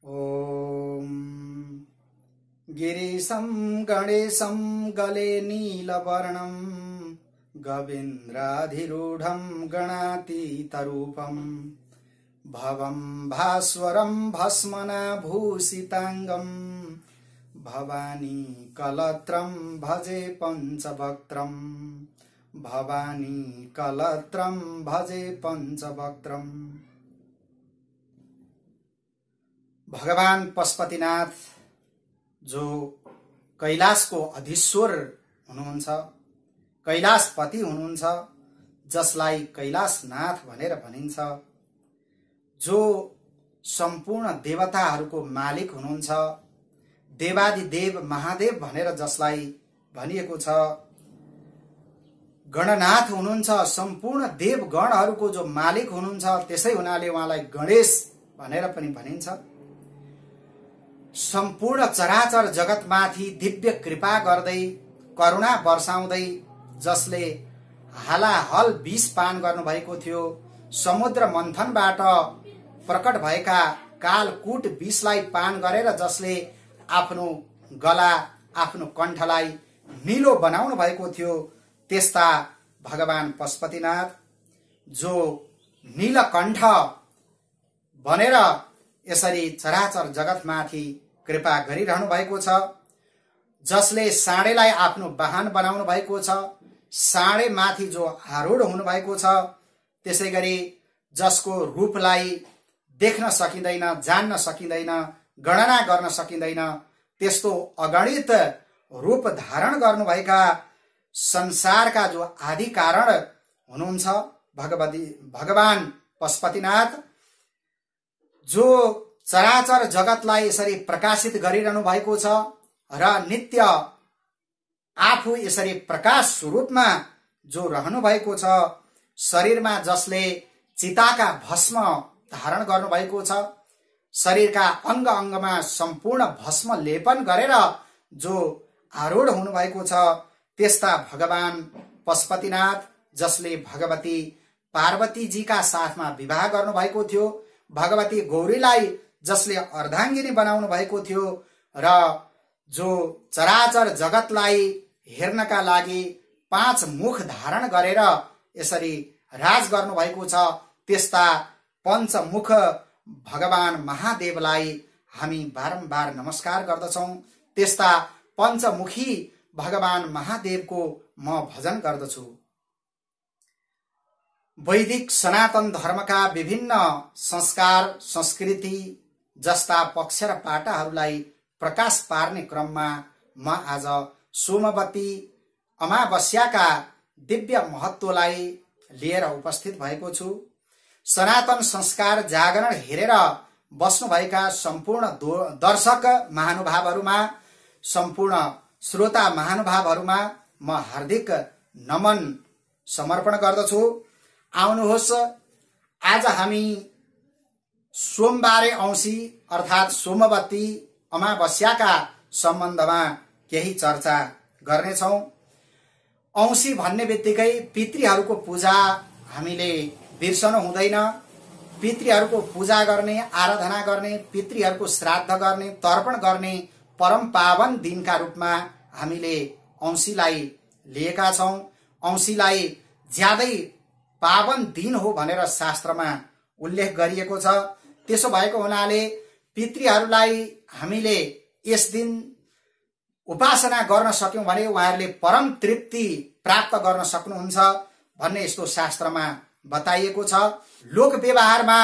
ॐ गिरीशं गणेशं गले नीलवर्णं गवीन्द्राधिरूढं गणातीतरूपं भवं भास्वरं भस्मनाभूषिताङ्गं भवानी कलत्रं भजे पञ्चवक्त्रं भवानी कलत्रं भजे पञ्चवक्त्रं। भगवान पशुपतिनाथ जो कैलाशको अधीश्वर हुनुहुन्छ, कैलाशपति हुनुहुन्छ, जसलाई कैलाशनाथ भनेर भनिन्छ, जो सम्पूर्ण देवताहरूको मालिक हुनुहुन्छ, देवादिदेव महादेव भनेर जसलाई भनिएको छ, गणनाथ हुनुहुन्छ, सम्पूर्ण देवगणहरूको जो मालिक हुनुहुन्छ, त्यसै हुनाले उहाँलाई गणेश भनेर पनि भनिन्छ। सम्पूर्ण चराचर जगतमाथि दिव्य कृपा गर्दै करुणा वर्षाउँदै जसले हालाहल विष पान गर्नुभएको थियो, समुद्र मन्थनबाट प्रकट भएका कालकूट विषलाई पान गरेर जसले आफ्नो गला आफ्नो कण्ठलाई नीलो बनाउनु भएको थियो, त्यस्ता भगवान पशुपतिनाथ जो नीलकण्ठ भनेर यसरी चराचर जगतमाथि कृपा गरिरहनु भएको छ, जसले साँडेलाई आफ्नो वाहन बनाउनु भएको छ, साँडे माथि जो आरूढ हुनु भएको छ, त्यसै गरी जसको रूपलाई देख्न सकिँदैन, जान्न सकिँदैन, गणना गर्न सकिँदैन, त्यस्तो अगणित रूप धारण गर्नुभएका संसारका जो आदि कारण हुनुहुन्छ भगवान पशुपतिनाथ, जो चराचर जगतलाई यसरी प्रकाशित गरिरहनु भएको छ र नित्य आफू यसरी प्रकाश स्वरूपमा जो रहनु भएको छ, शरीरमा जसले चिताका भस्म धारण गर्नु भएको छ, शरीरका अंग अंगमा सम्पूर्ण भस्म लेपन गरेर जो आरूढ हुनु भएको छ, त्यस्ता भगवान पशुपतिनाथ जसले भगवती पार्वतीजीका साथमा विवाह गर्नु भएको थियो, भगवती गौरीलाई जसले अर्धाङ्गिनी बनाउनु भएको थियो र जो चराचर जगतलाई हेर्नका लागि 5 मुख धारण गरेर यसरी राज गर्नु भएको छ, त्यस्ता पञ्चमुख भगवान महादेवलाई हामी बारम्बार नमस्कार गर्दछौं। त्यस्ता पञ्चमुखी भगवान महादेवको म भजन गर्दछु। वैदिक सनातन धर्मका विभिन्न संस्कार संस्कृति जस्ता पक्ष र पाटाहरूलाई प्रकाश पार्ने क्रममा म आज सोमवती अमावस्याका दिव्य महत्वलाई लिएर उपस्थित भएको छु। सनातन संस्कार जागरण हेरेर बस्नुभएका सम्पूर्ण दर्शक महानुभावहरूमा, सम्पूर्ण श्रोता महानुभावहरूमा म हार्दिक नमन समर्पण गर्दछु। आउनुहोस्, आज हामी सोमबारे औँसी अर्थात् सोमवती अमावस्याका सम्बन्धमा केही चर्चा गर्नेछौं। औँसी भन्ने बित्तिकै पितृहरूको पूजा हामीले बिर्सनु हुँदैन। पितृहरूको पूजा गर्ने, आराधना गर्ने, पितृहरूको श्राद्ध गर्ने, तर्पण गर्ने परम पावन दिनका रूपमा हामीले औँसीलाई लिएका छौं। औँसीलाई ज्यादै पावन दिन हो भनेर शास्त्रमा उल्लेख गरिएको छ। त्यसो भएको हुनाले पितृहरूलाई हामीले यस दिन उपासना गर्न सक्यौं भने उहाँहरूले परम तृप्ति प्राप्त गर्न सक्नुहुन्छ भन्ने यस्तो शास्त्रमा बताइएको छ। लोक व्यवहारमा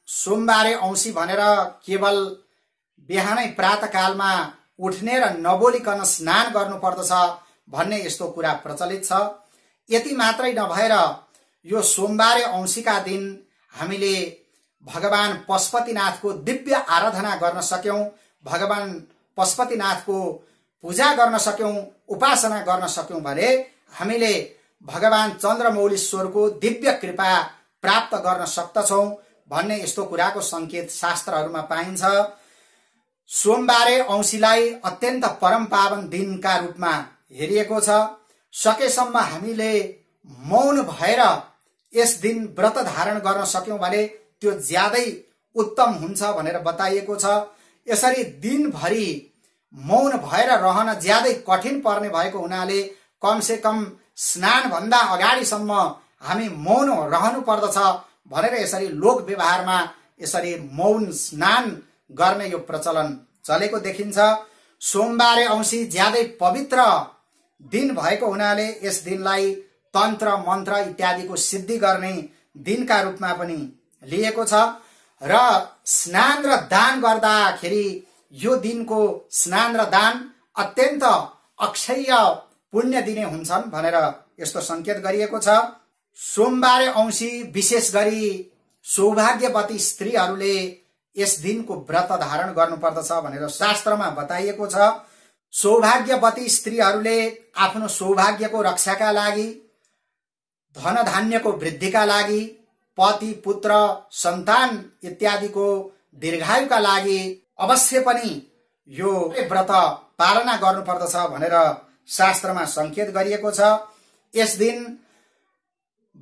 सोमबारे औँसी भनेर केवल बिहानै प्रातःकालमा उठ्ने र नबोलिकन स्नान गर्नुपर्दछ भन्ने यस्तो कुरा प्रचलित छ। यति मात्रै नभएर यो सोमबारे औँसीका दिन हामीले भगवान पशुपतिनाथको दिव्य आराधना गर्न सक्यौं, भगवान पशुपतिनाथको पूजा गर्न सक्यौं, उपासना गर्न सक्यौं भने हामीले भगवान चन्द्रमौलीश्वरको दिव्य कृपा प्राप्त गर्न सक्दछौं भन्ने यस्तो कुराको संकेत शास्त्रहरूमा पाइन्छ। सोमबारे औँसीलाई अत्यन्त परम पावन दिनका रूपमा हेरिएको छ। सकेसम्म हामीले मौन भएर यस दिन व्रत धारण गर्न सक्यौं भने त्यो ज्यादै उत्तम हुन्छ भनेर बताइएको छ। यसरी दिनभरि मौन भएर रहन ज्यादै कठिन पर्ने भएको हुनाले कमसे कम स्नानभन्दा अगाडिसम्म हामी मौन रहनु पर्दछ भनेर यसरी लोक व्यवहारमा यसरी मौन स्नान गर्ने यो प्रचलन चलेको देखिन्छ। सोमबारे औँसी ज्यादै पवित्र दिन भएको हुनाले यस दिनलाई तन्त्र मन्त्र इत्यादिको सिद्धि गर्ने दिनका रूपमा पनि लिएको छ र स्नान र दान गर्दाखेरि यो दिनको स्नान र दान अत्यन्त अक्षय पुण्य दिने हुन्छन् भनेर यस्तो संकेत गरिएको छ। सोमबारे औँसी विशेष गरी सौभाग्यवती स्त्रीहरूले यस दिनको व्रत धारण गर्नुपर्दछ भनेर शास्त्रमा बताइएको छ। सौभाग्यवती स्त्रीहरूले आफ्नो सौभाग्यको रक्षाका लागि, धन धान्यको वृद्धिका लागि, पति पुत्र सन्तान इत्यादिको दीर्घायुका लागि अवश्य पनि यो व्रत पालना गर्नुपर्दछ भनेर शास्त्रमा संकेत गरिएको छ। यस दिन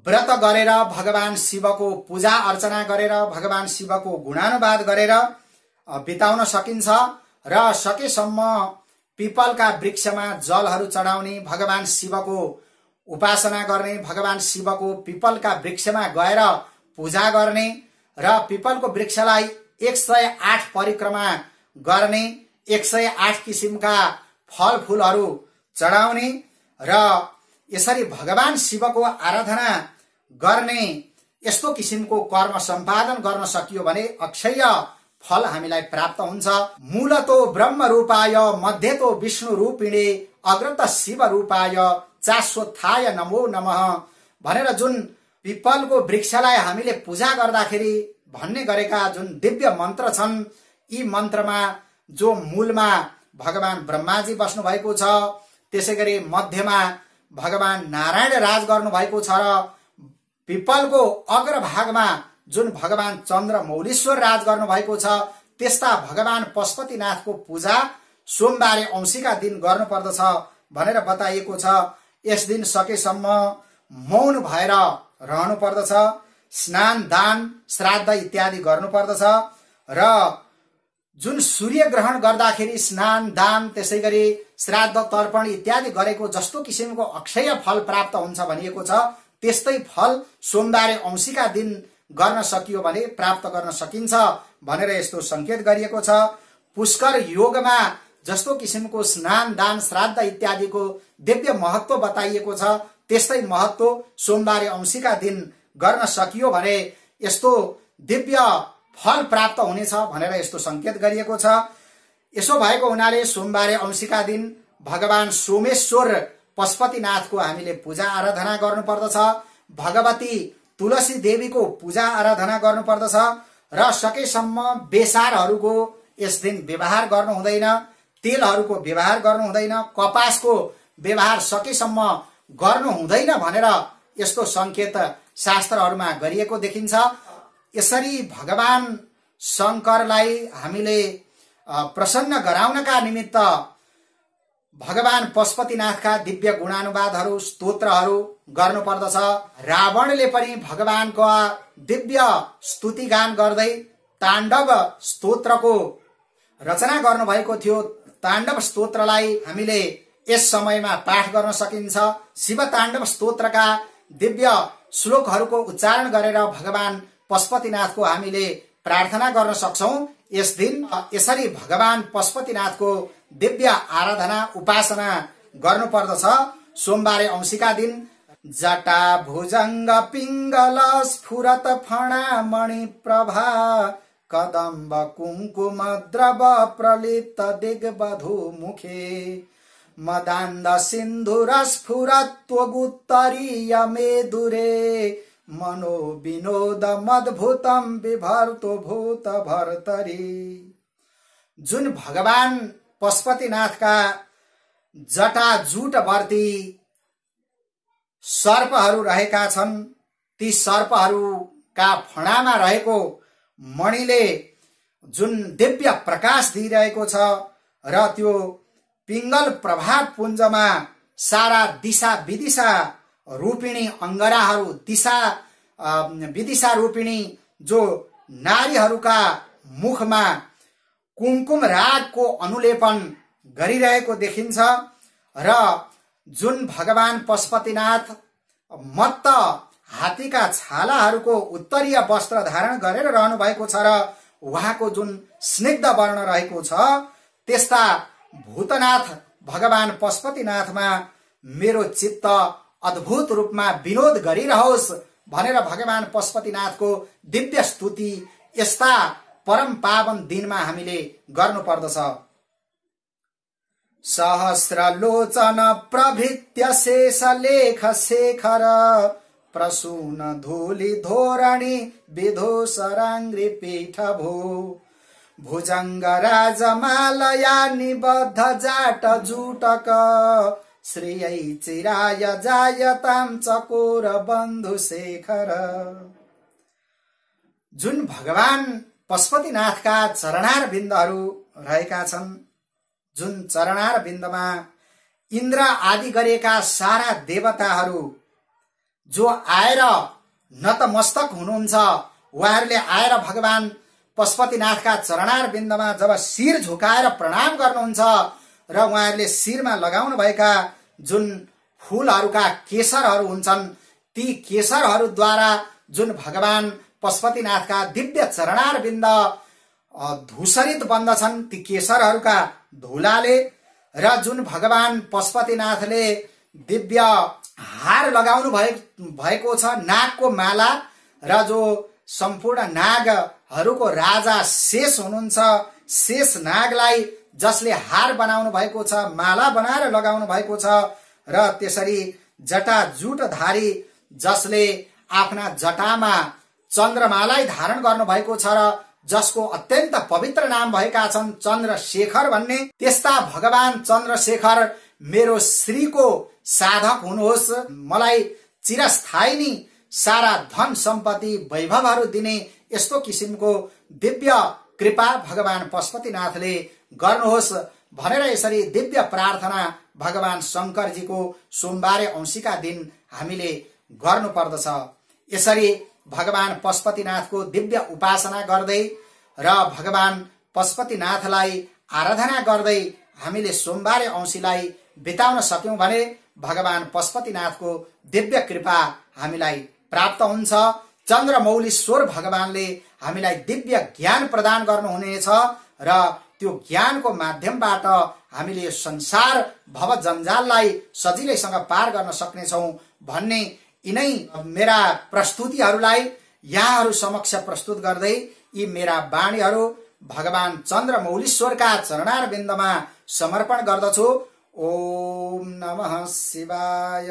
व्रत गरेर भगवान शिवको पूजा अर्चना गरेर भगवान शिवको गुणानुवाद गरेर बिताउन सकिन्छ र सकेसम्म पिपलका वृक्षमा जलहरू चढाउने, भगवान शिवको उपासना गर्ने, भगवान शिवको पिपलका वृक्षमा गएर पूजा गर्ने र पिपलको वृक्षलाई 108 परिक्रमा गर्ने, 108 किसिमका फलफूलहरू चढाउने र यसरी भगवान शिवको आराधना गर्ने यस्तो किसिमको कर्म सम्पादन गर्न सकियो भने अक्षय फल हामीलाई प्राप्त हुन्छ। मूलतो ब्रह्म रूपाय मध्यतो विष्णु रूपिणे अग्रत शिव रूपाय चाश्वथाय नमो नमः भनेर जुन पिपलको वृक्षलाई हामीले पूजा गर्दाखेरि भन्ने गरेका जुन दिव्य मन्त्र छन्, यी मन्त्रमा जो मूलमा भगवान ब्रह्माजी बस्नु भएको छ, त्यसैगरी मध्यमा भगवान नारायण राज गर्नु भएको छ र पिपलको अग्रभागमा जुन भगवान चन्द्र मौलीश्वर राज गर्नु भएको छ, त्यस्ता भगवान पशुपतिनाथको पूजा सोमबारे औँसीका दिन गर्नुपर्दछ भनेर बताइएको छ। यस दिन सकेसम्म मौन भएर रहनु पर्दछ, स्नान दान श्राद्ध इत्यादि गर्नुपर्दछ र जुन सूर्य ग्रहण गर्दाखेरि स्नान दान त्यसैगरी श्राद्ध तर्पण इत्यादि गरेको जस्तो किसिमको अक्षय फल प्राप्त हुन्छ भनिएको छ, त्यस्तै फल सोमबारे औँसीका दिन गर्न सकियो भने प्राप्त गर्न सकिन्छ भनेर यस्तो संकेत गरिएको छ। पुष्कर योगमा जस्तो किसिमको स्नान दान श्राद्ध इत्यादिको दिव्य महत्व बताइएको छ, त्यस्तै महत्व सोमबारे औँसीका दिन गर्न सकियो भने यस्तो दिव्य फल प्राप्त हुनेछ भनेर यस्तो संकेत गरिएको छ। यसो भएको हुनाले सोमबारे औँसीका दिन भगवान सोमेश्वर पशुपतिनाथको हामीले पूजा आराधना गर्नुपर्दछ, भगवती तुलसी देवीको पूजा आराधना गर्नुपर्दछ र सकेसम्म बेसारहरूको यस दिन व्यवहार गर्नु हुँदैन, तेलहरूको व्यवहार गर्नु हुँदैन, कपासको व्यवहार सकेसम्म गर्नु हुँदैन भनेर यस्तो संकेत शास्त्रहरूमा गरिएको देखिन्छ। यसरी भगवान शंकरलाई हामीले प्रसन्न गराउनका निमित्त भगवान पशुपतिनाथका दिव्य गुणानुवादहरू स्तोत्रहरू गर्नुपर्दछ। रावणले पनि भगवानको दिव्य स्तुतिगान गर्दै ताण्डव स्तोत्रको रचना गर्नुभएको थियो। ताण्डव स्तोत्रलाई हामीले यस समयमा पाठ गर्न सकिन्छ। शिव ताण्डव स्तोत्रका दिव्य श्लोकहरूको उच्चारण गरेर भगवान पशुपतिनाथको हामीले प्रार्थना गर्न सक्छौं। यस दिन यसरी भगवान पशुपतिनाथको दिव्य आराधना उपासना गर्नुपर्दछ। सोमबारे औँसीका दिन जटा भुजंग पिंगल स्फुरत फणा मणि प्रभा कदम्ब कुंकुम द्रव प्रलिप्त दिग्बधु मुखे मदान्द सिन्धुर स्फुरत्वगुत्तरीय मेदुरे मनो विनोद मद्भुतम विभर्तो भूत भर्तरी। जुन भगवान पशुपतिनाथका जटा जुटवर्ती सर्पहरू रहेका छन्, ती सर्पहरूका फणामा रहेको मणिले जुन दिव्य प्रकाश दिइरहेको छ र त्यो पिंगल प्रभाव पुञ्जमा सारा दिशा विदिशा रूपिणी अंगराहरू, दिशा विदिशा रूपिणी जो नारीहरूका मुखमा कुमकुम रागको अनुलेपन गरिरहेको देखिन्छ र जुन भगवान पशुपतिनाथ मत्त हात्तीका छालाहरूको उत्तरीय वस्त्र धारण गरेर रहनु भएको छ र उहाँको जुन स्निग्ध वर्ण रहेको छ, त्यस्ता भूतनाथ भगवान पशुपतिनाथमा मेरो चित्त अद्भुत रूपमा विनोद गरिरहोस् भनेर भगवान पशुपतिनाथको दिव्य स्तुति यस्ता परम पावन दिनमा हामीले गर्नुपर्दछ। सहस्रलोचन प्रभृत्य शेष लेख शेखर प्रसून धूलि धोरणी विधूसराङ्ग्रि पीठ भू भुजङ्ग राजमालया निबद्ध जाट जुटक श्रेयै चिराय जायतां चकोर बन्धु शेखर। जुन भगवान पशुपतिनाथका चरणार बिन्दहरू रहेका छन्, जुन चरणार बिन्दमा इन्द्र आदि गरेका सारा देवताहरू जो आएर नतमस्तक हुनुहुन्छ, उहाँहरूले आएर भगवान पशुपतिनाथका चरणार बिन्दमा जब शिर झुकाएर प्रणाम गर्नुहुन्छ र उहाँहरूले शिरमा लगाउनु भएका जुन फूलहरूका केशरहरू हुन्छन्, ती केशरहरूद्वारा जुन भगवान पशुपतिनाथका दिव्य चरणार बिन्द धूसरित बन्दछन् ती केशरहरूका धुलाले, र जुन भगवान पशुपतिनाथले दिव्य हार लगाउनु भएको छ, नागको माला, र जो सम्पूर्ण नागहरूको राजा शेष हुनुहुन्छ, शेष नागलाई जसले हार बनाउनु भएको छ, माला बनाएर लगाउनु भएको छ, र त्यसरी जटा जुटधारी जसले आफ्ना जटामा चन्द्रमालाई धारण गर्नु भएको छ र जसको अत्यन्त पवित्र नाम भएका छन् चन्द्रशेखर भन्ने, त्यस्ता भगवान चन्द्रशेखर मेरो श्रीको साधक हुनुहोस्, मलाई चिरस्थायी सारा धन सम्पत्ति वैभवहरू दिने यस्तो किसिमको दिव्य कृपा भगवान पशुपतिनाथले गर्नुहोस् भनेर यसरी दिव्य प्रार्थना भगवान शङ्करजीको सोमबारे औँसीका दिन हामीले गर्नुपर्दछ। यसरी भगवान पशुपतिनाथको दिव्य उपासना गर्दै र भगवान पशुपतिनाथलाई आराधना गर्दै हामीले सोमबारे औँसीलाई बिताउन सक्यौं भने भगवान पशुपतिनाथको दिव्य कृपा हामीलाई प्राप्त हुन्छ। चन्द्रमौलीश्वर भगवानले हामीलाई दिव्य ज्ञान प्रदान गर्नुहुनेछ र त्यो ज्ञानको माध्यमबाट हामीले संसार भव जन्जाललाई सजिलैसँग पार गर्न सक्नेछौं भन्ने यिनै मेरा प्रस्तुतिहरूलाई यहाँहरू समक्ष प्रस्तुत गर्दै यी मेरा वाणीहरू भगवान चन्द्रमौलीश्वरका चरणार बिन्दमा समर्पण गर्दछु। ओम नमः शिवाय।